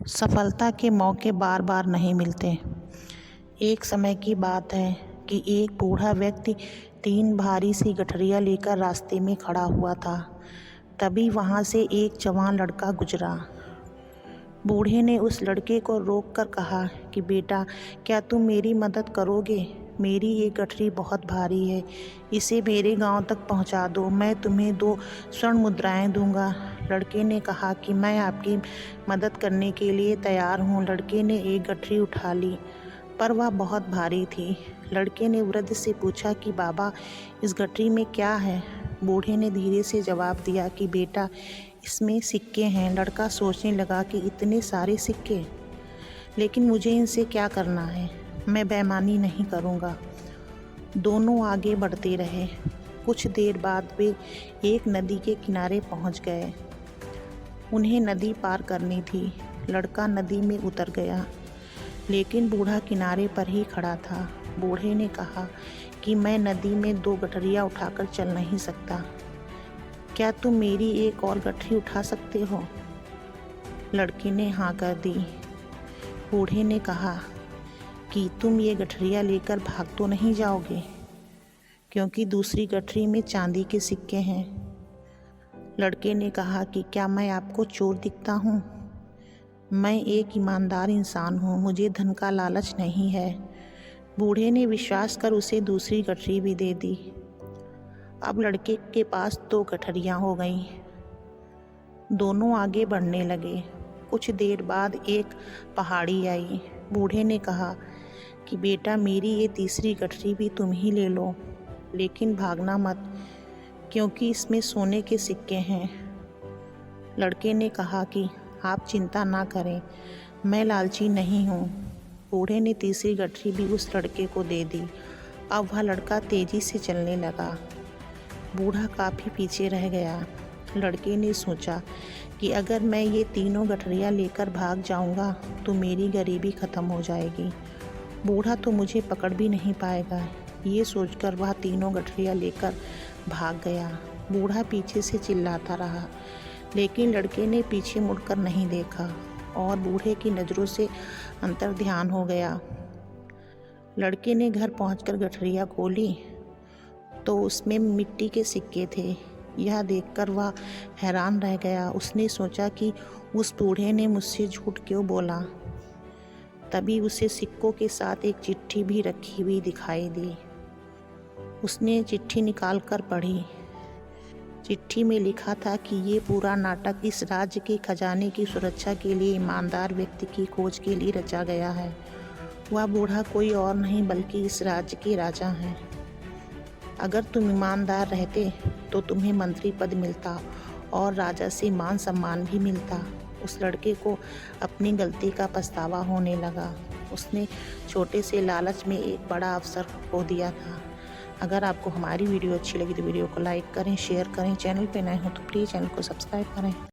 सफलता के मौके बार बार नहीं मिलते। एक समय की बात है कि एक बूढ़ा व्यक्ति 3 भारी सी गठरियाँ लेकर रास्ते में खड़ा हुआ था। तभी वहाँ से एक जवान लड़का गुजरा। बूढ़े ने उस लड़के को रोककर कहा कि बेटा, क्या तुम मेरी मदद करोगे? मेरी ये गठरी बहुत भारी है, इसे मेरे गांव तक पहुंचा दो, मैं तुम्हें 2 स्वर्ण मुद्राएं दूंगा। लड़के ने कहा कि मैं आपकी मदद करने के लिए तैयार हूँ। लड़के ने एक गठरी उठा ली, पर वह बहुत भारी थी। लड़के ने वृद्ध से पूछा कि बाबा, इस गठरी में क्या है? बूढ़े ने धीरे से जवाब दिया कि बेटा, इसमें सिक्के हैं। लड़का सोचने लगा कि इतने सारे सिक्के, लेकिन मुझे इनसे क्या करना है? मैं बेईमानी नहीं करूँगा। दोनों आगे बढ़ते रहे। कुछ देर बाद वे एक नदी के किनारे पहुँच गए। उन्हें नदी पार करनी थी। लड़का नदी में उतर गया, लेकिन बूढ़ा किनारे पर ही खड़ा था। बूढ़े ने कहा कि मैं नदी में 2 गठरियाँ उठाकर चल नहीं सकता। क्या तुम मेरी एक और गठरी उठा सकते हो? लड़के ने हाँ कर दी। बूढ़े ने कहा कि तुम ये गठरियाँ लेकर भाग तो नहीं जाओगे, क्योंकि दूसरी गठरी में चांदी के सिक्के हैं। लड़के ने कहा कि क्या मैं आपको चोर दिखता हूँ? मैं एक ईमानदार इंसान हूँ, मुझे धन का लालच नहीं है। बूढ़े ने विश्वास कर उसे दूसरी गठरी भी दे दी। अब लड़के के पास 2 गठरियाँ हो गईं। दोनों आगे बढ़ने लगे। कुछ देर बाद एक पहाड़ी आई। बूढ़े ने कहा कि बेटा, मेरी ये तीसरी गठरी भी तुम ही ले लो, लेकिन भागना मत, क्योंकि इसमें सोने के सिक्के हैं। लड़के ने कहा कि आप चिंता ना करें, मैं लालची नहीं हूँ। बूढ़े ने तीसरी गठरी भी उस लड़के को दे दी। अब वह लड़का तेजी से चलने लगा। बूढ़ा काफ़ी पीछे रह गया। लड़के ने सोचा कि अगर मैं ये तीनों गठरियाँ लेकर भाग जाऊंगा तो मेरी गरीबी ख़त्म हो जाएगी। बूढ़ा तो मुझे पकड़ भी नहीं पाएगा। ये सोचकर वह तीनों गठरियाँ लेकर भाग गया। बूढ़ा पीछे से चिल्लाता रहा, लेकिन लड़के ने पीछे मुड़कर नहीं देखा और बूढ़े की नज़रों से अंतर्ध्यान हो गया। लड़के ने घर पहुंचकर गठरियाँ खोली तो उसमें मिट्टी के सिक्के थे। यह देखकर वह हैरान रह गया। उसने सोचा कि उस बूढ़े ने मुझसे झूठ क्यों बोला। तभी उसे सिक्कों के साथ एक चिट्ठी भी रखी हुई दिखाई दी। उसने चिट्ठी निकालकर पढ़ी। चिट्ठी में लिखा था कि ये पूरा नाटक इस राज्य के खजाने की सुरक्षा के लिए ईमानदार व्यक्ति की खोज के लिए रचा गया है। वह बूढ़ा कोई और नहीं बल्कि इस राज्य के राजा हैं। अगर तुम ईमानदार रहते तो तुम्हें मंत्री पद मिलता और राजा से मान सम्मान भी मिलता। उस लड़के को अपनी गलती का पछतावा होने लगा। उसने छोटे से लालच में एक बड़ा अवसर खो दिया था। अगर आपको हमारी वीडियो अच्छी लगी तो वीडियो को लाइक करें, शेयर करें। चैनल पे नए हो तो प्लीज़ चैनल को सब्सक्राइब करें।